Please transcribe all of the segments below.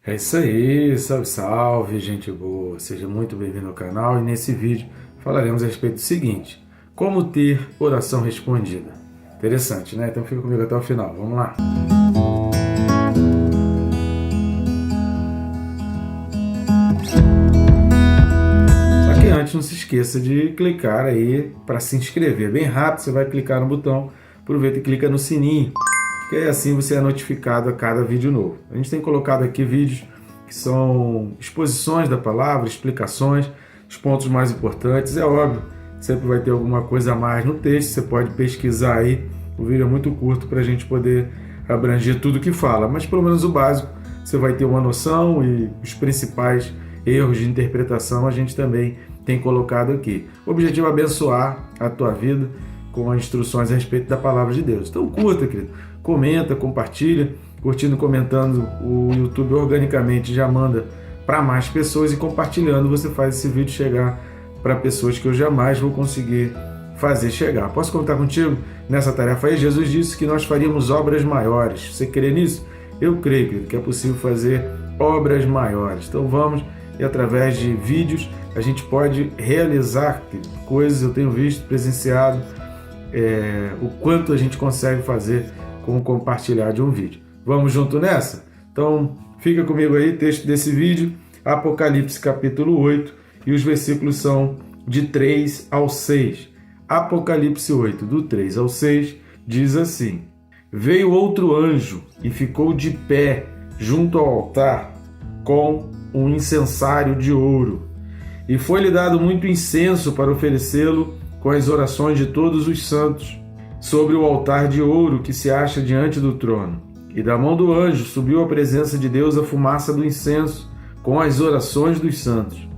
É isso aí, salve, salve, gente boa. Seja muito bem-vindo ao canal e nesse vídeo falaremos a respeito do seguinte: como ter oração respondida. Interessante, né? Então fica comigo até o final, vamos lá. Só que antes não se esqueça de clicar aí para se inscrever. Bem rápido, você vai clicar no botão, aproveita e clica no sininho, porque assim você é notificado a cada vídeo novo. A gente tem colocado aqui vídeos que são exposições da palavra, explicações, os pontos mais importantes. É óbvio, sempre vai ter alguma coisa a mais no texto, você pode pesquisar aí. O vídeo é muito curto para a gente poder abranger tudo que fala, mas pelo menos o básico você vai ter uma noção, e os principais erros de interpretação a gente também tem colocado aqui. O objetivo é abençoar a tua vida com as instruções a respeito da palavra de Deus. Então curta, querido, comenta, compartilha. Curtindo, comentando, o YouTube organicamente já manda para mais pessoas, e compartilhando você faz esse vídeo chegar para pessoas que eu jamais vou conseguir fazer chegar. Posso contar contigo nessa tarefa aí? Jesus disse que nós faríamos obras maiores. Você crê nisso? Eu creio, querido, que é possível fazer obras maiores. Então vamos, e através de vídeos a gente pode realizar, querido, coisas. Eu tenho visto, presenciado o quanto a gente consegue fazer com o compartilhar de um vídeo. Vamos junto nessa? Então, fica comigo aí, texto desse vídeo, Apocalipse capítulo 8, e os versículos são de 3 ao 6. Apocalipse 8, do 3 ao 6, diz assim: Veio outro anjo e ficou de pé junto ao altar com um incensário de ouro, e foi-lhe dado muito incenso para oferecê-lo com as orações de todos os santos, sobre o altar de ouro que se acha diante do trono. E da mão do anjo subiu à presença de Deus a fumaça do incenso, com as orações dos santos.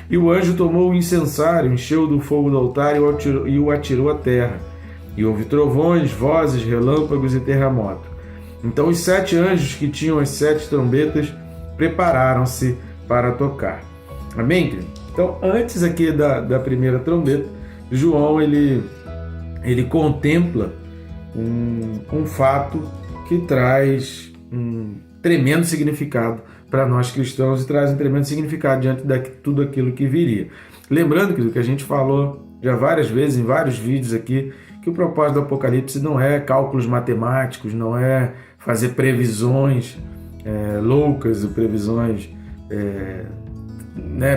E o anjo tomou o incensário, encheu do fogo do altar e o atirou à terra. E houve trovões, vozes, relâmpagos e terremoto. Então os 7 anjos que tinham as 7 trombetas prepararam-se para tocar. Amém, querido? Então, antes aqui da primeira trombeta, João ele contempla um fato que traz um tremendo significado para nós cristãos, e traz um tremendo significado diante de tudo aquilo que viria. Lembrando que a gente falou já várias vezes em vários vídeos aqui, que o propósito do Apocalipse não é cálculos matemáticos, não é fazer previsões loucas, previsões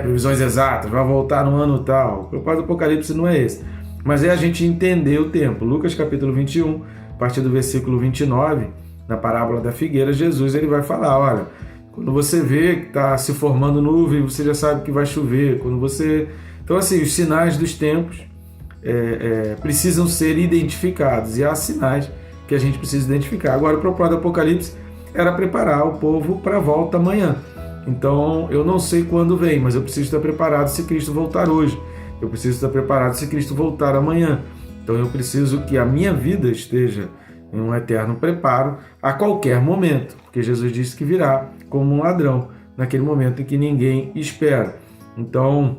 previsões exatas, vai voltar no ano tal. O propósito do Apocalipse não é esse, mas é a gente entender o tempo. Lucas capítulo 21, a partir do versículo 29, na parábola da figueira, Jesus ele vai falar: olha, quando você vê que está se formando nuvem, você já sabe que vai chover. Então assim, os sinais dos tempos precisam ser identificados, e há sinais que a gente precisa identificar. Agora, o propósito do Apocalipse era preparar o povo para a volta amanhã. Então eu não sei quando vem, mas eu preciso estar preparado se Cristo voltar hoje. Eu preciso estar preparado se Cristo voltar amanhã. Então eu preciso que a minha vida esteja em um eterno preparo a qualquer momento, porque Jesus disse que virá como um ladrão, naquele momento em que ninguém espera. Então,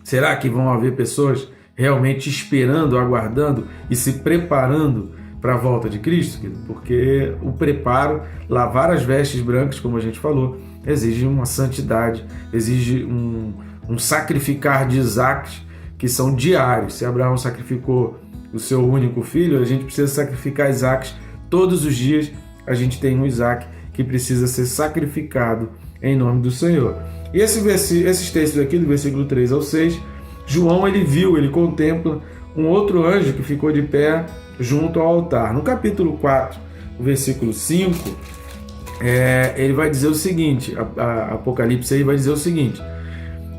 será que vão haver pessoas realmente esperando, aguardando e se preparando para a volta de Cristo? Porque o preparo, lavar as vestes brancas, como a gente falou, exige uma santidade, exige um sacrificar de Isaques, que são diários. Se Abraão sacrificou o seu único filho, a gente precisa sacrificar Isaques todos os dias. A gente tem um Isaque que precisa ser sacrificado em nome do Senhor. E esses textos aqui, do versículo 3 ao 6, João ele contempla um outro anjo que ficou de pé junto ao altar. No capítulo 4, o versículo 5, ele vai dizer o seguinte, a Apocalipse aí vai dizer o seguinte: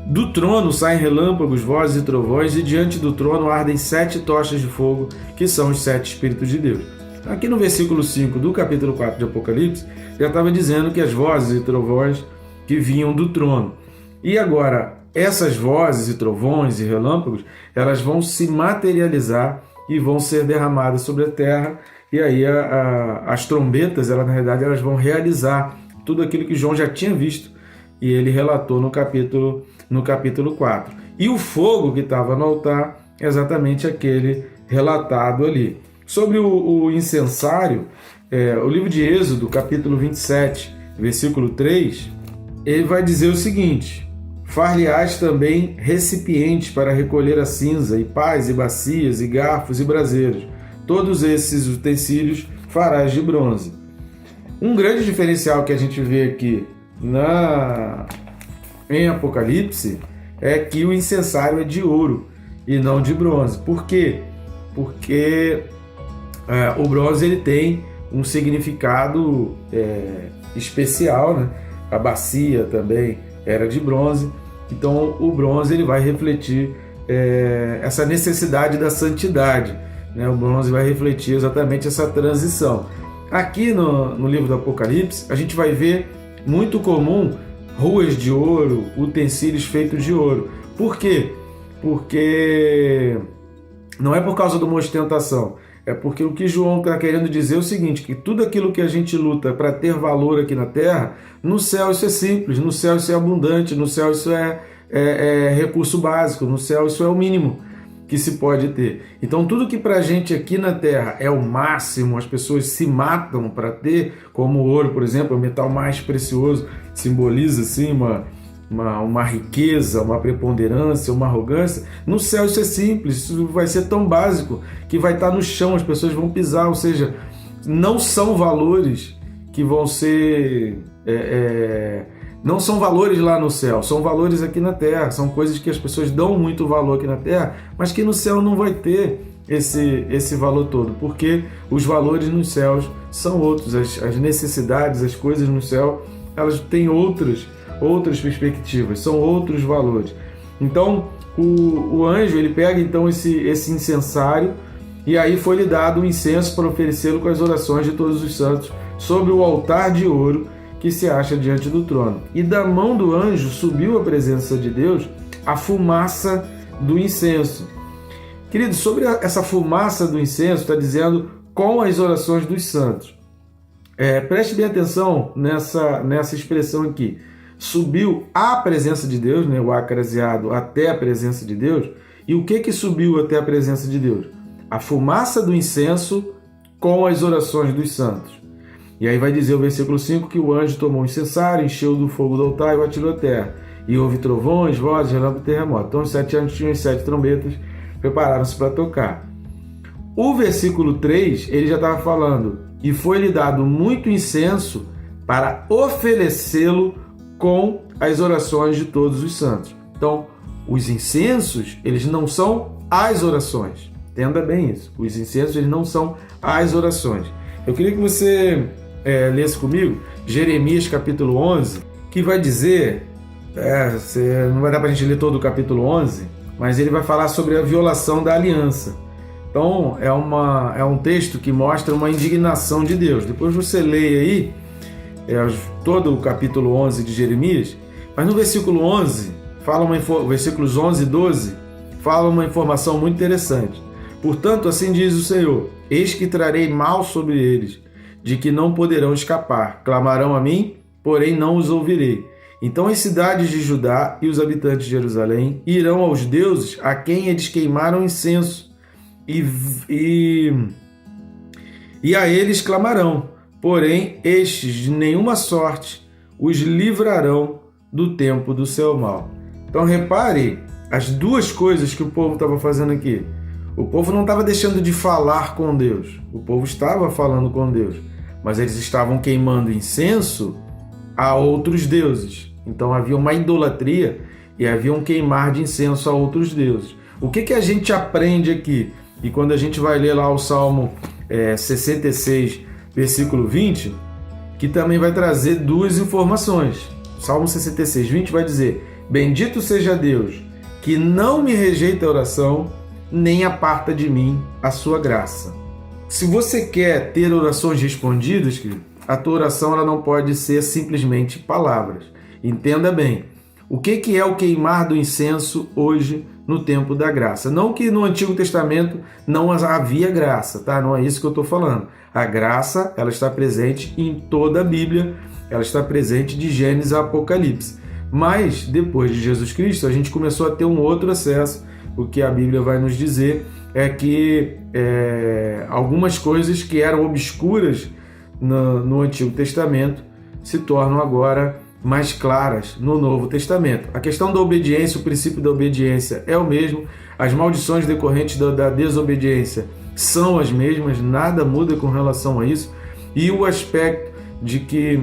do trono saem relâmpagos, vozes e trovões, e diante do trono ardem 7 tochas de fogo, que são os 7 Espíritos de Deus. Aqui no versículo 5 do capítulo 4 de Apocalipse, já estava dizendo que as vozes e trovões que vinham do trono. E agora, essas vozes e trovões e relâmpagos, elas vão se materializar e vão ser derramadas sobre a terra, e aí as trombetas, na realidade, elas vão realizar tudo aquilo que João já tinha visto, e ele relatou no capítulo 4. E o fogo que estava no altar é exatamente aquele relatado ali. Sobre o incensário, o livro de Êxodo, capítulo 27, versículo 3, ele vai dizer o seguinte: far-lhe-ás também recipientes para recolher a cinza, e pás, e bacias, e garfos, e braseiros. Todos esses utensílios farás de bronze. Um grande diferencial que a gente vê aqui em Apocalipse é que o incensário é de ouro e não de bronze. Por quê? Porque o bronze ele tem um significado especial, né? A bacia também era de bronze, então o bronze ele vai refletir essa necessidade da santidade, né? O bronze vai refletir exatamente essa transição. Aqui no livro do Apocalipse a gente vai ver muito comum ruas de ouro, utensílios feitos de ouro. Por quê? Porque não é por causa de uma ostentação, é porque o que João está querendo dizer é o seguinte, que tudo aquilo que a gente luta para ter valor aqui na Terra, no céu isso é simples, no céu isso é abundante, no céu isso é recurso básico, no céu isso é o mínimo que se pode ter. Então tudo que para a gente aqui na Terra é o máximo, as pessoas se matam para ter, como o ouro, por exemplo, é o metal mais precioso, simboliza assim uma riqueza, uma preponderância, uma arrogância. No céu isso é simples, isso vai ser tão básico que vai estar no chão, as pessoas vão pisar, ou seja, não são valores que vão ser... não são valores lá no céu, são valores aqui na Terra, são coisas que as pessoas dão muito valor aqui na Terra, mas que no céu não vai ter esse valor todo, porque os valores nos céus são outros, as necessidades, as coisas no céu, elas têm outras perspectivas, são outros valores. Então o anjo ele pega então esse incensário e aí foi-lhe dado um incenso para oferecê-lo com as orações de todos os santos sobre o altar de ouro que se acha diante do trono. E da mão do anjo subiu à presença de Deus a fumaça do incenso. Queridos, sobre essa fumaça do incenso está dizendo com as orações dos santos. Preste bem atenção nessa expressão aqui. Subiu à presença de Deus, né, o acraseado até a presença de Deus. E o que subiu até a presença de Deus? A fumaça do incenso com as orações dos santos. E aí vai dizer o versículo 5 que o anjo tomou o incensário, encheu do fogo do altar e o atirou à terra. E houve trovões, vozes, relâmpagos e terremoto. Então os 7 anjos tinham as 7 trombetas, prepararam-se para tocar. O versículo 3, ele já estava falando, e foi-lhe dado muito incenso para oferecê-lo com as orações de todos os santos. Então, os incensos, eles não são as orações. Entenda bem isso. Os incensos, eles não são as orações. Eu queria que você lesse comigo Jeremias capítulo 11, que vai dizer, não vai dar para a gente ler todo o capítulo 11, mas ele vai falar sobre a violação da aliança. Então, é um texto que mostra uma indignação de Deus. Depois você leia aí todo o capítulo 11 de Jeremias, mas no versículo 11, versículos 11 e 12, fala uma informação muito interessante. Portanto, assim diz o Senhor, eis que trarei mal sobre eles, de que não poderão escapar. Clamarão a mim, porém não os ouvirei. Então as cidades de Judá e os habitantes de Jerusalém irão aos deuses a quem eles queimaram incenso, e a eles clamarão. Porém, estes de nenhuma sorte os livrarão do tempo do seu mal. Então repare as duas coisas que o povo estava fazendo aqui. O povo não estava deixando de falar com Deus. O povo estava falando com Deus. Mas eles estavam queimando incenso a outros deuses. Então havia uma idolatria e havia um queimar de incenso a outros deuses. O que a gente aprende aqui? E quando a gente vai ler lá o Salmo 66, versículo 20, que também vai trazer duas informações. O Salmo 66, 20 vai dizer: bendito seja Deus, que não me rejeita a oração, nem aparta de mim a sua graça. Se você quer ter orações respondidas, querido, a tua oração ela não pode ser simplesmente palavras. Entenda bem, o que é o queimar do incenso hoje no tempo da graça? Não que no Antigo Testamento não havia graça, tá? Não é isso que eu estou falando. A graça, ela está presente em toda a Bíblia, ela está presente de Gênesis a Apocalipse. Mas, depois de Jesus Cristo, a gente começou a ter um outro acesso. O que a Bíblia vai nos dizer é que algumas coisas que eram obscuras no Antigo Testamento se tornam agora mais claras no Novo Testamento. A questão da obediência, o princípio da obediência é o mesmo, as maldições decorrentes da desobediência são as mesmas, nada muda com relação a isso, e o aspecto de que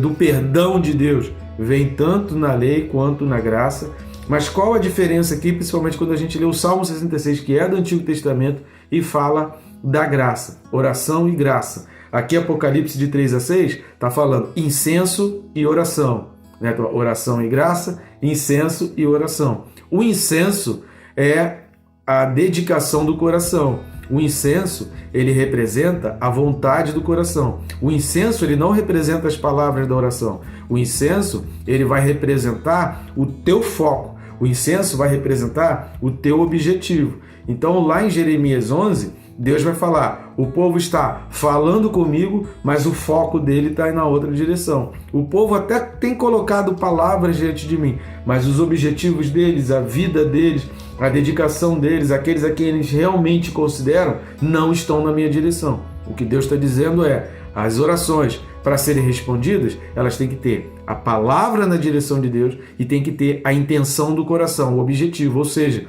do perdão de Deus vem tanto na lei quanto na graça. Mas qual a diferença aqui, principalmente quando a gente lê o Salmo 66, que é do Antigo Testamento, e fala da graça, oração e graça. Aqui Apocalipse de 3 a 6 está falando incenso e oração, né? Então, oração e graça, incenso e oração. O incenso é a dedicação do coração. O incenso, ele representa a vontade do coração. O incenso, ele não representa as palavras da oração. O incenso, ele vai representar o teu foco. O incenso vai representar o teu objetivo. Então, lá em Jeremias 11, Deus vai falar, o povo está falando comigo, mas o foco dele está na outra direção. O povo até tem colocado palavras diante de mim, mas os objetivos deles, a vida deles, a dedicação deles, aqueles a quem eles realmente consideram, não estão na minha direção. O que Deus está dizendo é, as orações, para serem respondidas, elas têm que ter a palavra na direção de Deus e tem que ter a intenção do coração, o objetivo, ou seja,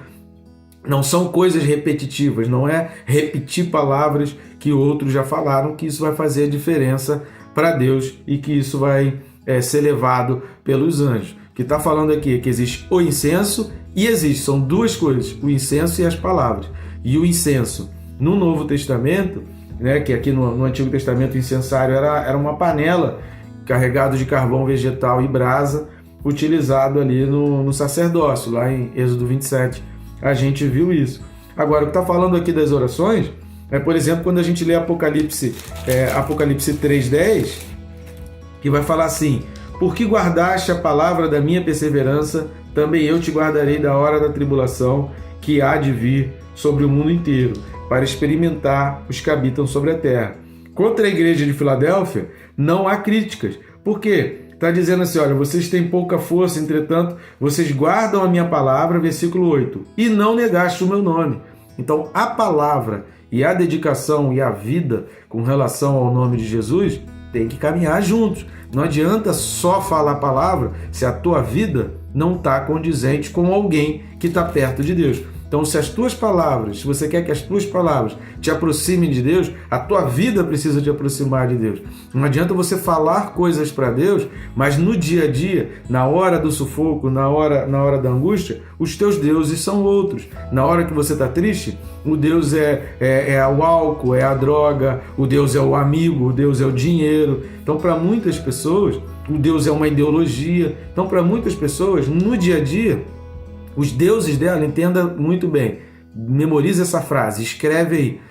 não são coisas repetitivas, não é repetir palavras que outros já falaram, que isso vai fazer a diferença para Deus e que isso vai ser levado pelos anjos. O que está falando aqui é que existe o incenso e existe, são duas coisas, o incenso e as palavras. E o incenso, no Novo Testamento, né, que aqui no Antigo Testamento o incensário era uma panela carregada de carvão vegetal e brasa, utilizado ali no sacerdócio, lá em Êxodo 27. A gente viu isso. Agora, o que está falando aqui das orações é, por exemplo, quando a gente lê Apocalipse 3:10, que vai falar assim, porque guardaste a palavra da minha perseverança, também eu te guardarei da hora da tribulação que há de vir sobre o mundo inteiro, para experimentar os que habitam sobre a terra. Contra a igreja de Filadélfia, não há críticas. Por quê? Está dizendo assim, olha, vocês têm pouca força, entretanto, vocês guardam a minha palavra, versículo 8, e não negaste o meu nome. Então, a palavra e a dedicação e a vida com relação ao nome de Jesus tem que caminhar juntos. Não adianta só falar a palavra se a tua vida não está condizente com alguém que está perto de Deus. Então, se as tuas palavras, se você quer que as tuas palavras te aproximem de Deus, a tua vida precisa te aproximar de Deus. Não adianta você falar coisas para Deus, mas no dia a dia, na hora do sufoco, na hora da angústia, os teus deuses são outros. Na hora que você está triste, o Deus é o álcool, é a droga, o Deus é o amigo, o Deus é o dinheiro. Então, para muitas pessoas, o Deus é uma ideologia. Então, para muitas pessoas, no dia a dia, os deuses dela, entenda muito bem, memorize essa frase, escreve aí,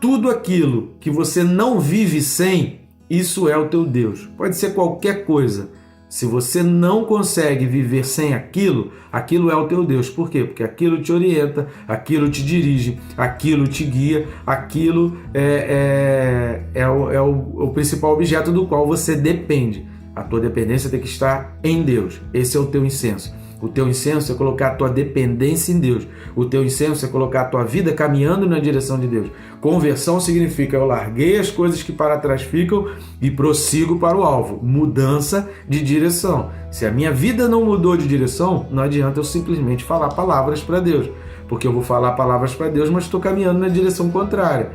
tudo aquilo que você não vive sem, isso é o teu Deus. Pode ser qualquer coisa. Se você não consegue viver sem aquilo, aquilo é o teu Deus. Por quê? Porque aquilo te orienta, aquilo te dirige, aquilo te guia, aquilo é o principal objeto do qual você depende. A tua dependência tem que estar em Deus. Esse é o teu incenso. O teu incenso é colocar a tua dependência em Deus. O teu incenso é colocar a tua vida caminhando na direção de Deus. Conversão significa eu larguei as coisas que para trás ficam e prossigo para o alvo. Mudança de direção. Se a minha vida não mudou de direção, não adianta eu simplesmente falar palavras para Deus. Porque eu vou falar palavras para Deus, mas estou caminhando na direção contrária.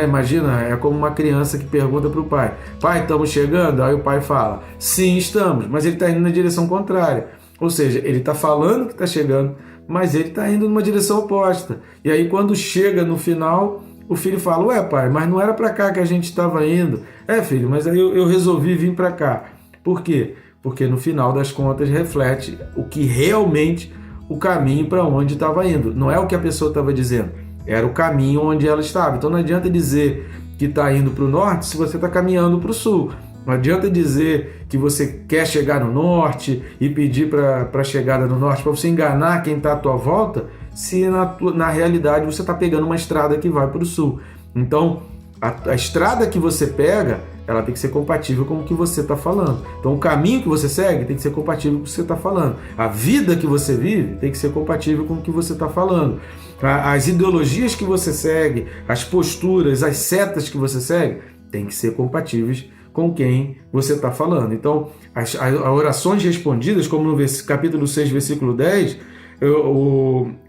Imagina, é como uma criança que pergunta para o pai, pai, estamos chegando? Aí o pai fala, sim, estamos, mas ele está indo na direção contrária. Ou seja, ele está falando que está chegando, mas ele está indo numa direção oposta. E aí quando chega no final, o filho fala, ué pai, mas não era para cá que a gente estava indo. Filho, mas aí eu resolvi vir para cá. Por quê? Porque no final das contas reflete o que realmente o caminho para onde estava indo. Não é o que a pessoa estava dizendo, era o caminho onde ela estava. Então não adianta dizer que está indo para o norte se você está caminhando para o sul. Não adianta dizer que você quer chegar no norte e pedir para a chegada no norte para você enganar quem está à tua volta, se na realidade você está pegando uma estrada que vai para o sul. Então, a estrada que você pega, ela tem que ser compatível com o que você está falando. Então, o caminho que você segue tem que ser compatível com o que você está falando. A vida que você vive tem que ser compatível com o que você está falando. As ideologias que você segue, as posturas, as setas que você segue, tem que ser compatíveis com quem você está falando. Então, as orações respondidas, como no capítulo 6, versículo 10,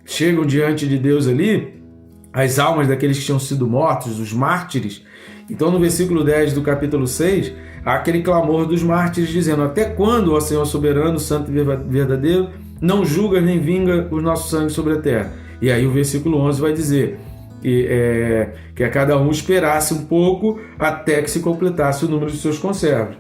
chegam diante de Deus ali as almas daqueles que tinham sido mortos, os mártires. Então, no versículo 10 do capítulo 6, há aquele clamor dos mártires dizendo: até quando, ó Senhor soberano, santo e verdadeiro, não julgas nem vinga o nosso sangue sobre a terra? E aí o versículo 11 vai dizer que a cada um esperasse um pouco até que se completasse o número de seus conservos.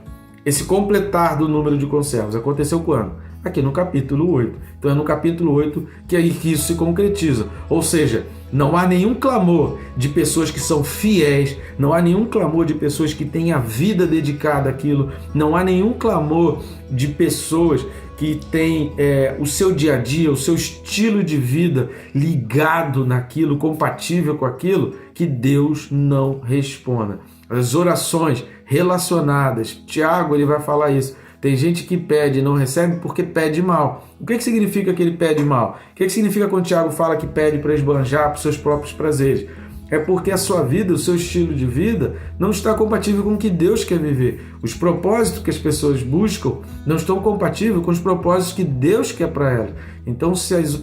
Esse completar do número de conservos aconteceu quando? Aqui no capítulo 8. Então é no capítulo 8 que isso se concretiza. Ou seja, não há nenhum clamor de pessoas que são fiéis, não há nenhum clamor de pessoas que têm a vida dedicada àquilo, não há nenhum clamor de pessoas que têm o seu dia a dia, o seu estilo de vida ligado naquilo, compatível com aquilo, que Deus não responda. As orações relacionadas, Tiago ele vai falar isso. Tem gente que pede e não recebe porque pede mal. O que significa que ele pede mal? O que significa quando o Tiago fala que pede para esbanjar para os seus próprios prazeres? É porque a sua vida, o seu estilo de vida não está compatível com o que Deus quer viver. Os propósitos que as pessoas buscam não estão compatíveis com os propósitos que Deus quer para elas. Então,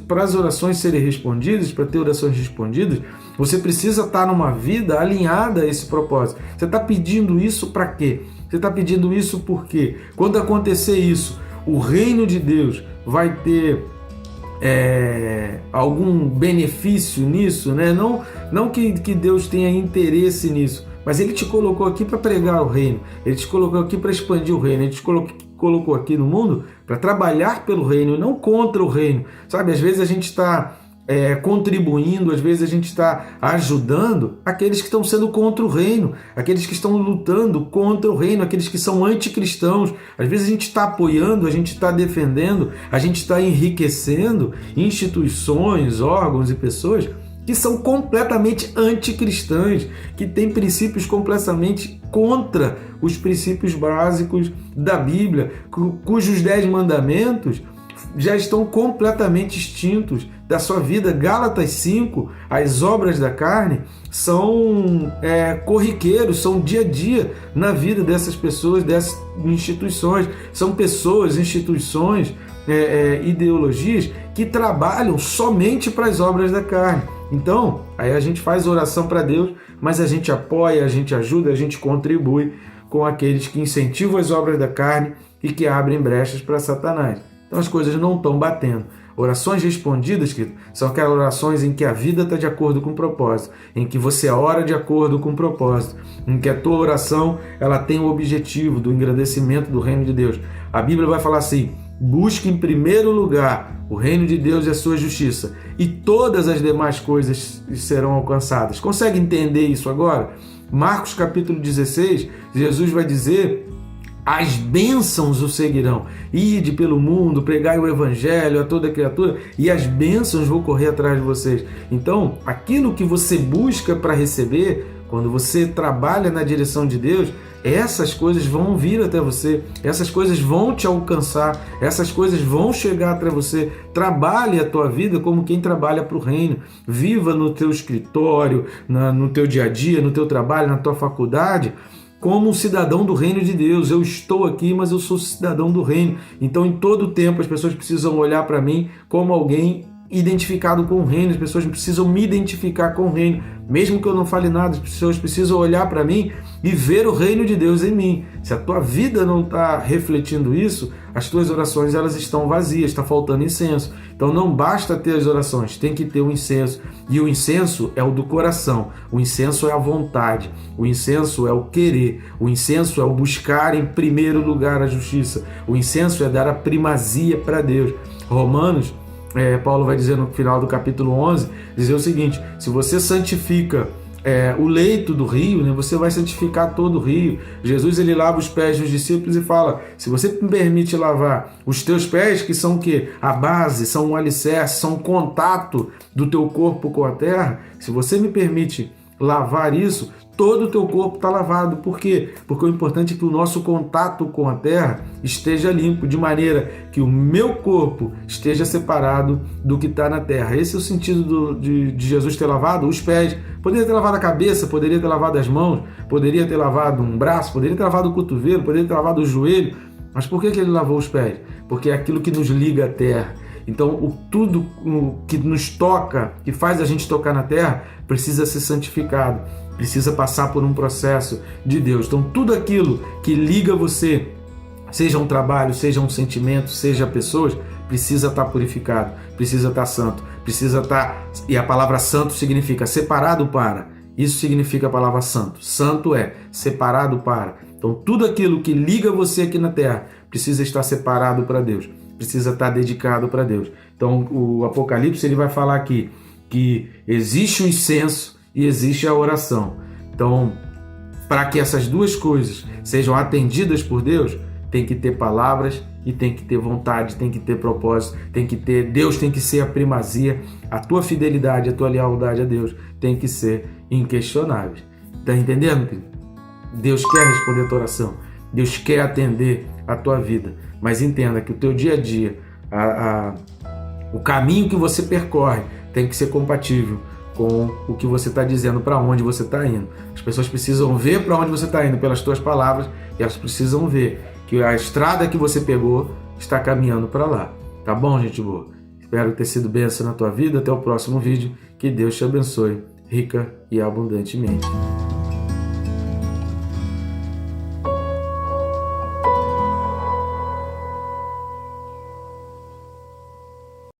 para as orações serem respondidas, para ter orações respondidas, você precisa estar numa vida alinhada a esse propósito. Você está pedindo isso para quê? Você está pedindo isso porque quando acontecer isso, o reino de Deus vai ter algum benefício nisso, né? Não que Deus tenha interesse nisso, mas Ele te colocou aqui para pregar o reino, Ele te colocou aqui para expandir o reino, Ele te colocou aqui no mundo para trabalhar pelo reino e não contra o reino. Sabe, às vezes a gente está contribuindo, às vezes a gente está ajudando aqueles que estão sendo contra o reino, aqueles que estão lutando contra o reino, aqueles que são anticristãos. Às vezes a gente está apoiando, a gente está defendendo, a gente está enriquecendo instituições, órgãos e pessoas que são completamente anticristãs, que têm princípios completamente contra os princípios básicos da Bíblia, cujos 10 mandamentos já estão completamente extintos da sua vida. Gálatas 5, as obras da carne são corriqueiros, são dia a dia na vida dessas pessoas, dessas instituições. São pessoas, instituições, ideologias que trabalham somente para as obras da carne. Então, aí a gente faz oração para Deus, mas a gente apoia, a gente ajuda, a gente contribui com aqueles que incentivam as obras da carne e que abrem brechas para Satanás. Então as coisas não estão batendo. Orações respondidas, querido, são aquelas orações em que a vida está de acordo com o propósito, em que você ora de acordo com o propósito, em que a tua oração ela tem o objetivo do engrandecimento do reino de Deus. A Bíblia vai falar assim: busque em primeiro lugar o reino de Deus e a sua justiça, e todas as demais coisas serão alcançadas. Consegue entender isso agora? Marcos capítulo 16, Jesus vai dizer: as bênçãos o seguirão. Ide pelo mundo, pregai o evangelho a toda criatura, e as bênçãos vão correr atrás de vocês. Então, aquilo que você busca para receber, quando você trabalha na direção de Deus, essas coisas vão vir até você, essas coisas vão te alcançar, essas coisas vão chegar até você. Trabalhe a tua vida como quem trabalha para o reino. Viva no teu escritório, no teu dia a dia, no teu trabalho, na tua faculdade, como um cidadão do reino de Deus. Eu estou aqui, mas eu sou cidadão do reino. Então, em todo tempo, as pessoas precisam olhar para mim como alguém identificado com o reino. As pessoas precisam me identificar com o reino. Mesmo que eu não fale nada, as pessoas precisam olhar para mim e ver o reino de Deus em mim. Se a tua vida não está refletindo isso, as tuas orações elas estão vazias, está faltando incenso. Então não basta ter as orações, tem que ter o incenso. E o incenso é o do coração, o incenso é a vontade, o incenso é o querer, o incenso é o buscar em primeiro lugar a justiça, o incenso é dar a primazia para Deus. Romanos, Paulo vai dizer no final do capítulo 11, dizer o seguinte: se você santifica o leito do rio, né, você vai santificar todo o rio. Jesus ele lava os pés dos discípulos e fala: se você me permite lavar os teus pés, que são o quê? A base, são um alicerce, são um contato do teu corpo com a terra, se você me permite lavar isso, todo o teu corpo está lavado. Por quê? Porque o importante é que o nosso contato com a terra esteja limpo, de maneira que o meu corpo esteja separado do que está na terra. Esse é o sentido de Jesus ter lavado os pés. Poderia ter lavado a cabeça, poderia ter lavado as mãos, poderia ter lavado um braço, poderia ter lavado o cotovelo, poderia ter lavado o joelho. Mas por que ele lavou os pés? Porque é aquilo que nos liga à terra. Então, tudo que nos toca, que faz a gente tocar na terra, precisa ser santificado, precisa passar por um processo de Deus. Então, tudo aquilo que liga você, seja um trabalho, seja um sentimento, seja pessoas, precisa estar purificado, precisa estar santo, precisa estar... E a palavra santo significa separado para. Isso significa a palavra santo. Santo é separado para. Então, tudo aquilo que liga você aqui na terra precisa estar separado para Deus, precisa estar dedicado para Deus. Então, o Apocalipse ele vai falar aqui que existe o incenso e existe a oração. Então, para que essas duas coisas sejam atendidas por Deus, tem que ter palavras e tem que ter vontade, tem que ter propósito, tem que ter... Deus tem que ser a primazia, a tua fidelidade, a tua lealdade a Deus tem que ser inquestionáveis. Tá entendendo, querido? Deus quer responder a tua oração, Deus quer atender a tua vida, mas entenda que o teu dia a dia, o caminho que você percorre tem que ser compatível com o que você está dizendo, para onde você está indo. As pessoas precisam ver para onde você está indo pelas tuas palavras, e elas precisam ver que a estrada que você pegou está caminhando para lá. Tá bom, gente boa? Espero ter sido bênção na tua vida. Até o próximo vídeo. Que Deus te abençoe rica e abundantemente.